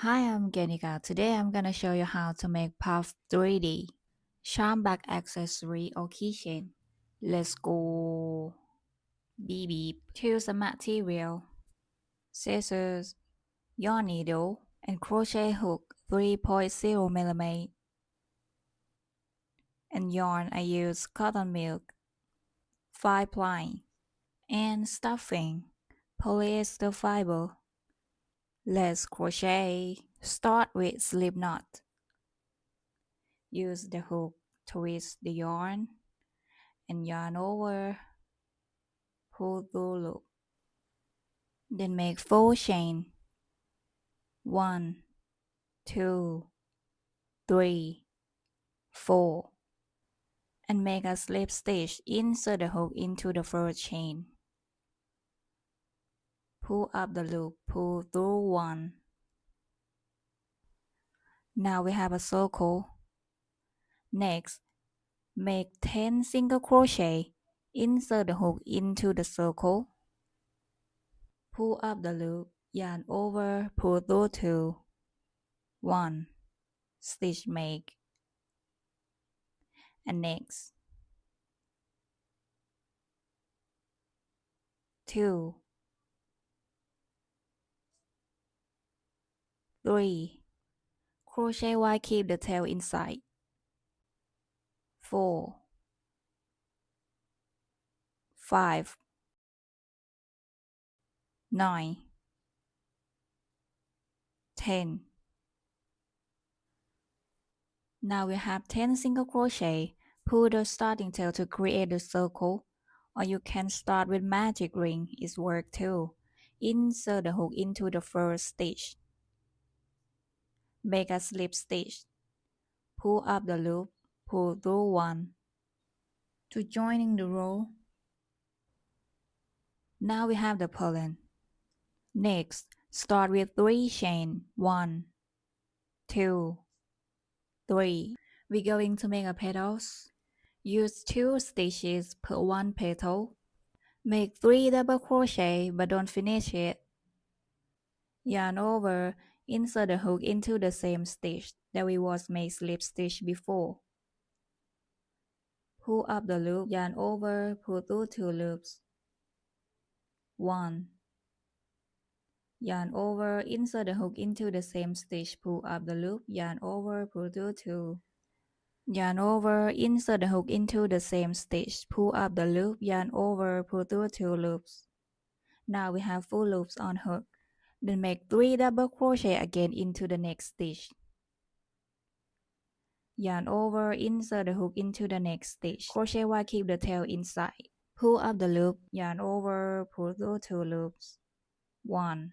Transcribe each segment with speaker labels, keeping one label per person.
Speaker 1: Hi, I'm Kenika. Today I'm gonna show you how to make puff 3D charm bag accessory or keychain. Let's go. Beep beep. Choose a material, scissors, yarn needle, and crochet hook 3.0 mm. And yarn I use cotton milk, 5 ply, and stuffing, polyester fiber. Let's crochet. Start with slip knot. Use the hook, twist the yarn, and yarn over, pull through loop. Then make 4 chain. 1, 2, 3, 4. And make a slip stitch. Insert the hook into the first chain. Pull up the loop, pull through 1. Now we have a circle. Next, make 10 single crochet. Insert the hook into the circle. Pull up the loop, yarn over, pull through 2. 1. Stitch make. And next, 2, 3. Crochet while keep the tail inside. 4, 5, 9, 10. Now we have 10 single crochet. Pull the starting tail to create the circle, or you can start with magic ring, it works too. Insert the hook into the first stitch. Make a slip stitch. Pull up the loop, pull through 1. To joining the row. Now we have the pollen. Next, start with 3 chain. 1, 2, 3. We're going to make a petals. Use 2 stitches per 1 petal. Make 3 double crochet but don't finish it. Yarn over, insert the hook into the same stitch that we was made slip stitch before. Pull up the loop, yarn over, pull through 2 loops. 1. Yarn over, insert the hook into the same stitch, pull up the loop, yarn over, pull through 2. Yarn over, insert the hook into the same stitch, pull up the loop, yarn over, pull through 2 loops. Now we have 4 loops on hook. Then make 3 double crochet again into the next stitch. Yarn over, insert the hook into the next stitch. Crochet while keep the tail inside. Pull up the loop, yarn over, pull through 2 loops. 1.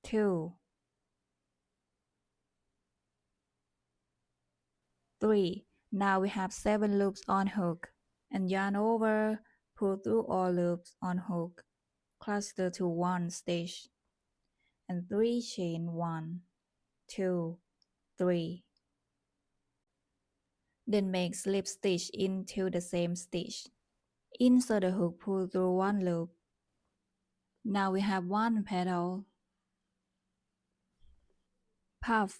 Speaker 1: 2, 3. Now we have 7 loops on hook. And yarn over, pull through all loops on hook. Cluster to 1 stitch. And 3 chain 1, 2, 3. Then make slip stitch into the same stitch. Insert the hook, pull through 1 loop. Now we have 1 petal. Puff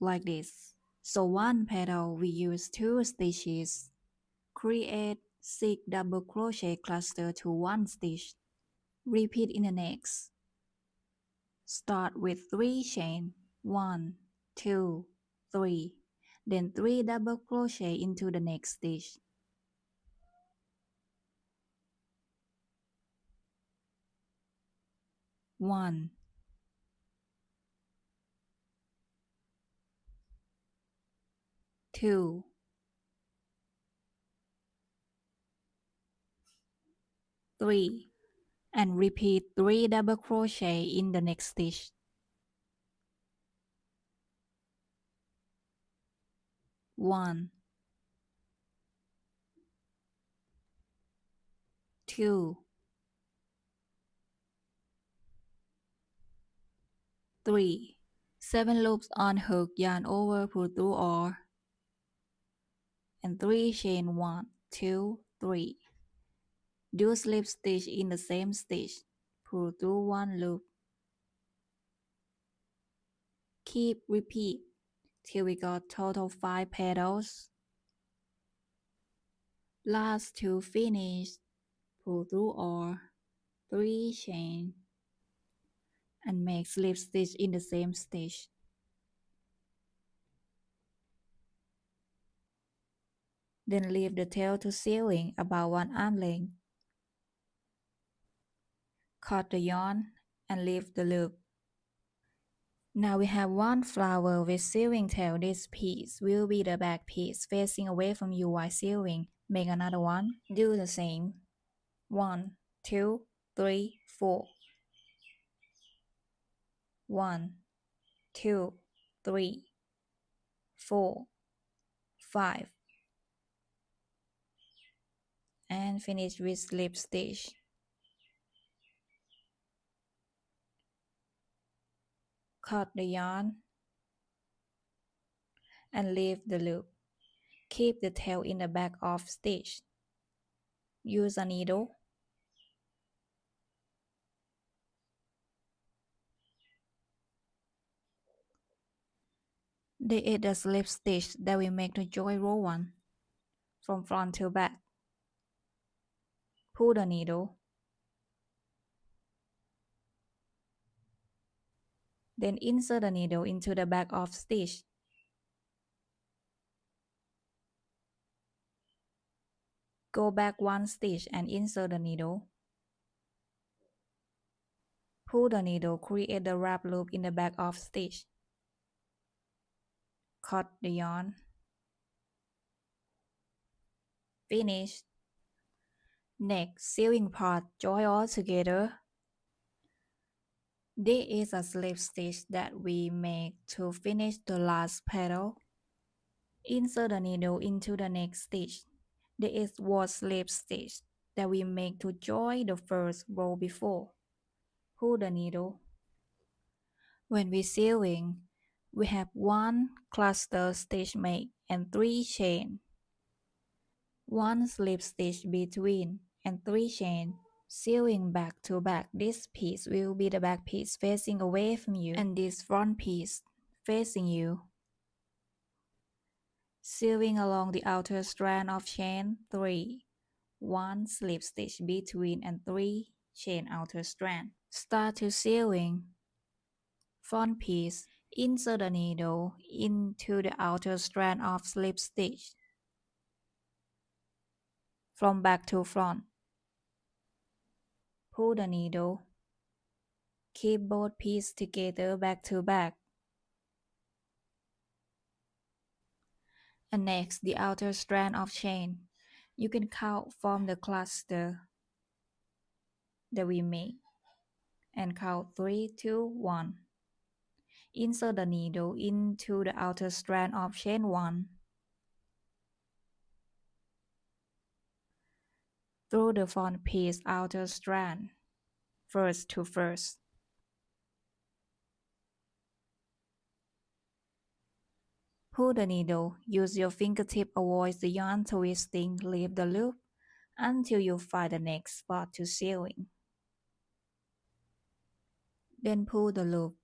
Speaker 1: like this. So 1 petal we use 2 stitches. Create 6 double crochet cluster to 1 stitch. Repeat in the next. Start with 3 chain. 1, 2, 3. Then 3 double crochet into the next stitch. 1, 2, 3. And repeat 3 double crochet in the next stitch. 1, 2, 3. 7 loops on hook, yarn over, pull through all. And 3 chain 1, 2, 3. Do slip stitch in the same stitch. Pull through one loop. Keep repeat till we got total 5 petals. Last to finish, pull through all 3 chain and make slip stitch in the same stitch. Then leave the tail to sewing about 1 arm length. Cut the yarn and leave the loop. Now we have one flower with sewing tail. This piece will be the back piece facing away from you while sewing. Make another one. Do the same. 1, 2, 3, 4. 1, 2, 3, 4, 5. And finish with slip stitch. Cut the yarn and leave the loop. Keep the tail in the back of stitch. Use a needle. This is the slip stitch that we make to join row 1 from front to back. Pull the needle. Then insert the needle into the back of stitch. Go back 1 stitch and insert the needle. Pull the needle, create the wrap loop in the back of stitch. Cut the yarn. Finish. Next, sewing part, join all together. This is a slip stitch that we make to finish the last petal. Insert the needle into the next stitch. This is one slip stitch that we make to join the first row before. Pull the needle. When we sewing, we have 1 cluster stitch made and 3 chain. 1 slip stitch between and 3 chain. Sewing back to back, this piece will be the back piece facing away from you and this front piece facing you. Sewing along the outer strand of chain 3. 1 slip stitch between and 3 chain outer strand. Start to sewing. Front piece. Insert the needle into the outer strand of slip stitch. From back to front. Pull the needle. Keep both pieces together back to back. And next, the outer strand of chain. You can count from the cluster that we made. And count 3, 2, 1. Insert the needle into the outer strand of chain 1. Through the front piece outer strand, first to first. Pull the needle. Use your fingertip, avoid the yarn twisting, leave the loop until you find the next spot to sewing. Then pull the loop.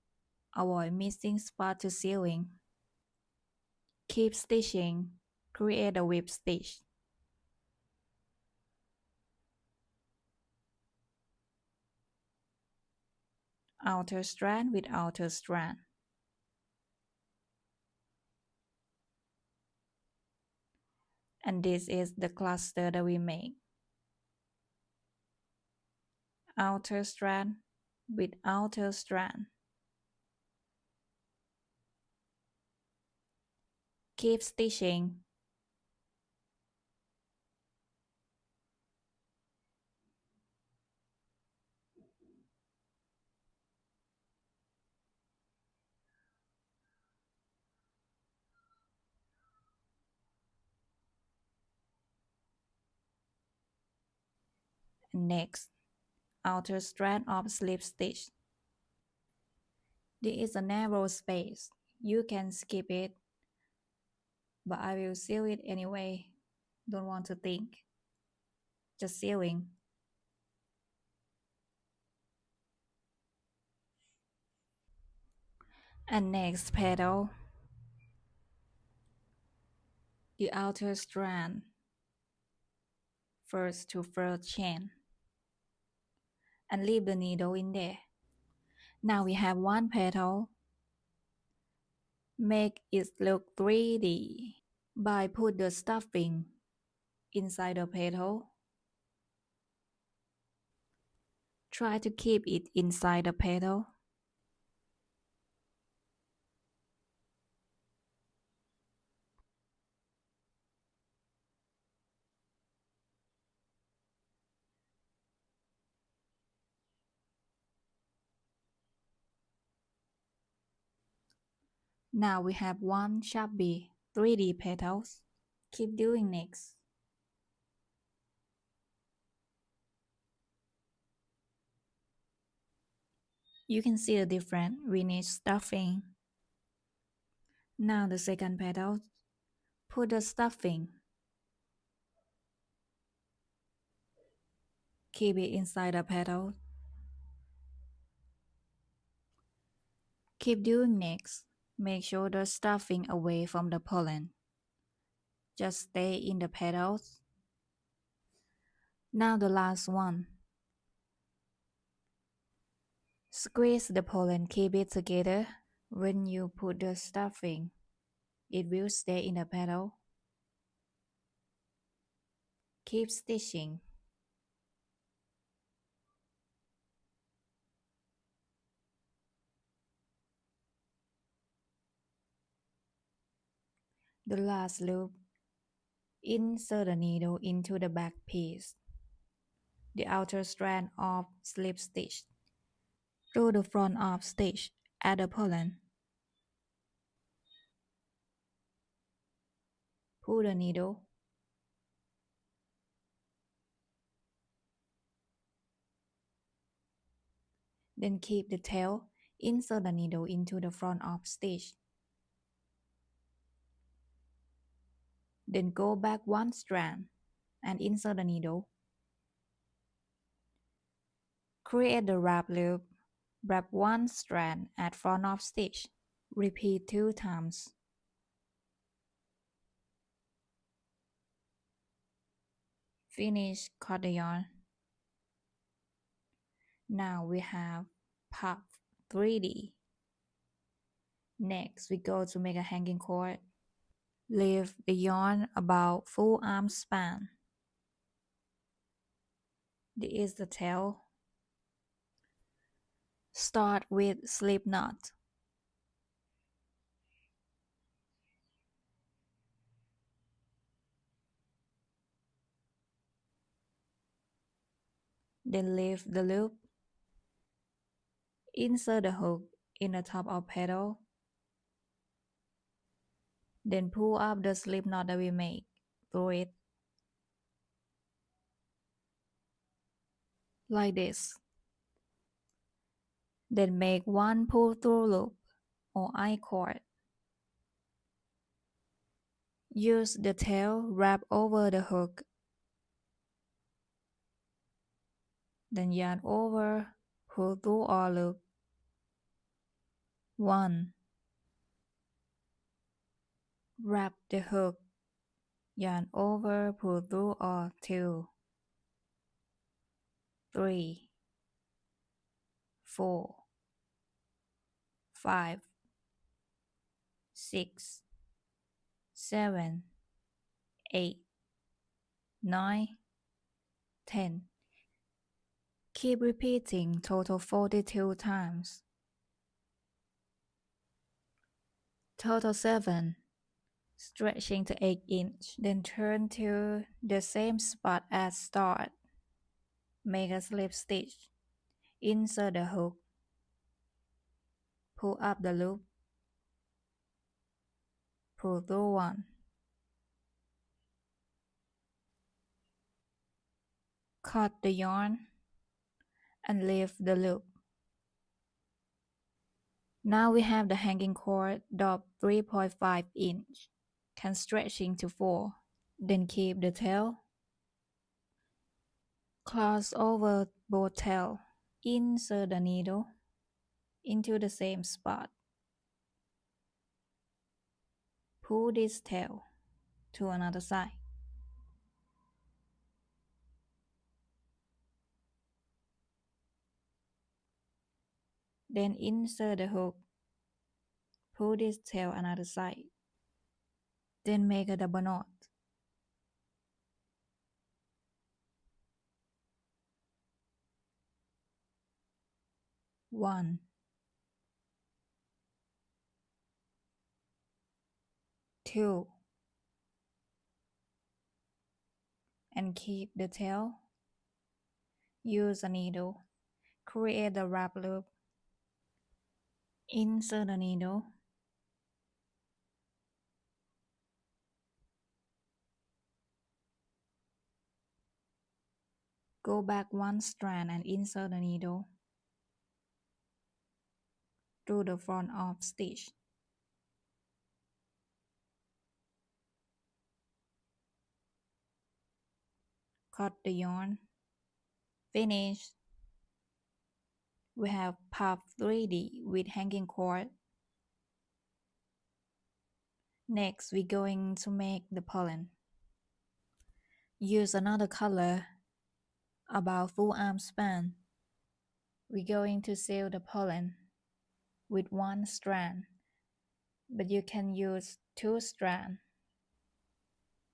Speaker 1: Avoid missing spot to sewing. Keep stitching. Create a whip stitch. Outer strand with outer strand. And this is the cluster that we make. Outer strand with outer strand. Keep stitching. Next, outer strand of slip stitch. This is a narrow space. You can skip it, but I will sew it anyway. Don't want to think. just sewing. And next petal, the outer strand, first to first chain, and leave the needle in there. Now we have one petal. Make it look 3D by put the stuffing inside the petal. Try to keep it inside the petal. Now we have one chubby 3D petals. Keep doing next. You can see the difference. We need stuffing. Now the second petal. Put the stuffing. Keep it inside the petal. Keep doing next. Make sure the stuffing away from the pollen. Just stay in the petals. Now the last one. Squeeze the pollen, keep it together. When you put the stuffing, it will stay in the petal. Keep stitching. The last loop. Insert the needle into the back piece. The outer strand of slip stitch. Through the front of stitch, add the pollen. Pull the needle. Then keep the tail. Insert the needle into the front of stitch. Then go back one strand and insert the needle. Create the wrap loop. Wrap one strand at front of stitch. Repeat 2 times. Finish, cut the yarn. Now we have puff 3D. Next, we go to make a hanging cord. Leave the yarn about full arm span. This is the tail. Start with slip knot. Then leave the loop. Insert the hook in the top of petal. Then pull up the slip knot that we make through it. Like this. Then make one pull through loop or I-cord. Use the tail wrap over the hook. Then yarn over, pull through or loop. 1. Wrap the hook, yarn over, pull through or 2. 3. 4. 5. 6. 7. 8. 9. 10. Keep repeating total 42 times. Total 7. Stretching to 8 inch. Then turn to the same spot as start. Make a slip stitch. Insert the hook. Pull up the loop. Pull through 1. Cut the yarn and leave the loop. Now we have the hanging cord dot 3.5 inch. Can stretching to 4. Then keep the tail. Cross over both tail. Insert the needle into the same spot. Pull this tail to another side. Then insert the hook. Pull this tail another side. Then make a double knot. 1, 2, and keep the tail. Use a needle. Create the wrap loop. Insert the needle. Go back one strand and insert the needle through the front of stitch. Cut the yarn. Finish. We have puff 3D with hanging cord. Next, we're going to make the pollen. Use another color about full arm span. We're going to seal the pollen with one strand, but you can use 2 strands.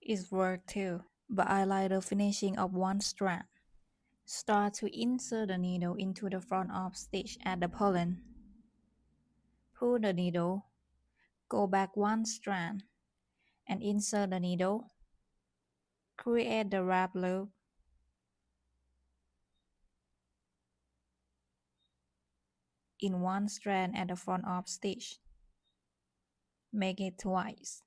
Speaker 1: It's work too, but I like the finishing of one strand. Start to insert the needle into the front of stitch at the pollen. Pull the needle, go back one strand, and insert the needle. Create the wrap loop. In one strand at the front of stitch. Make it twice.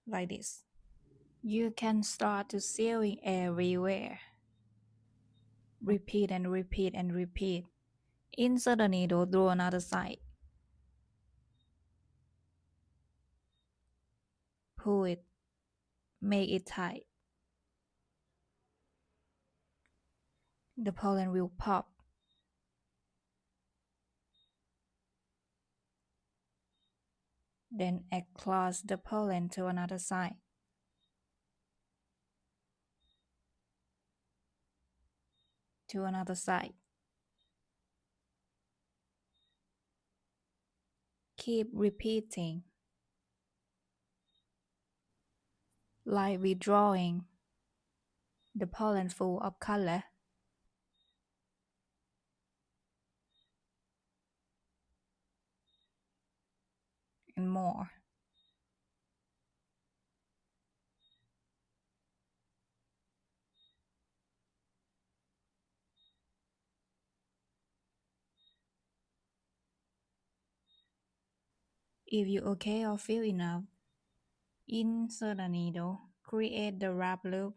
Speaker 1: Like this. You can start to sewing everywhere. Repeat and repeat and repeat. Insert the needle through another side. Pull it. Make it tight. The pollen will pop. Then across the pollen to another side. To another side. Keep repeating. Like we drawing the pollen full of color. And more. If you okay or feel enough, insert a needle, create the wrap loop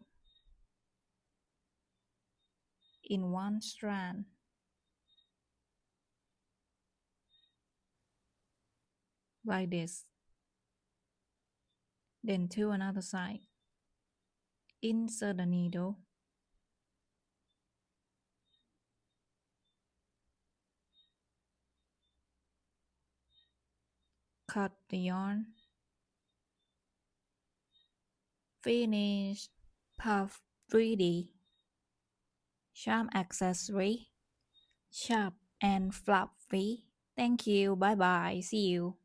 Speaker 1: in one strand. Like this. Then to another side. Insert the needle. Cut the yarn. Finish. Puff 3D. Charm accessory. Sharp and fluffy. Thank you. Bye bye. See you.